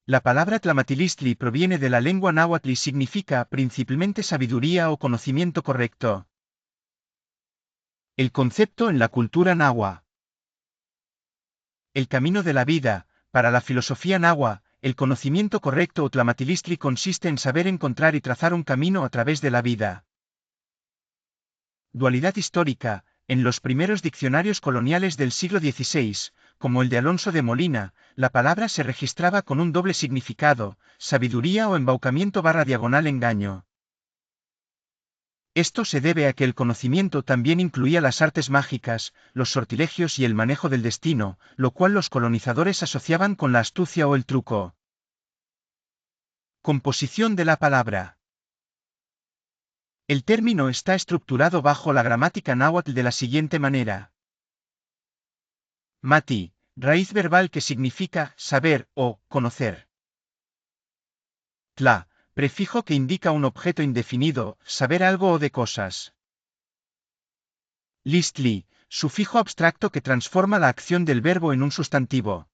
La palabra Tlamatilistli proviene de la lengua náhuatl y significa principalmente sabiduría o conocimiento correcto. El concepto en la cultura náhuatl. El camino de la vida. Para la filosofía náhuatl, el conocimiento correcto o Tlamatilistli consiste en saber encontrar y trazar un camino a través de la vida. Dualidad histórica. En los primeros diccionarios coloniales del siglo XVI, como el de Alonso de Molina, la palabra se registraba con un doble significado, sabiduría o embaucamiento/engaño. Esto se debe a que el conocimiento también incluía las artes mágicas, los sortilegios y el manejo del destino, lo cual los colonizadores asociaban con la astucia o el truco. Composición de la palabra. El término está estructurado bajo la gramática náhuatl de la siguiente manera. Mati, raíz verbal que significa saber o conocer. Tla, prefijo que indica un objeto indefinido, saber algo o de cosas. Listli, sufijo abstracto que transforma la acción del verbo en un sustantivo.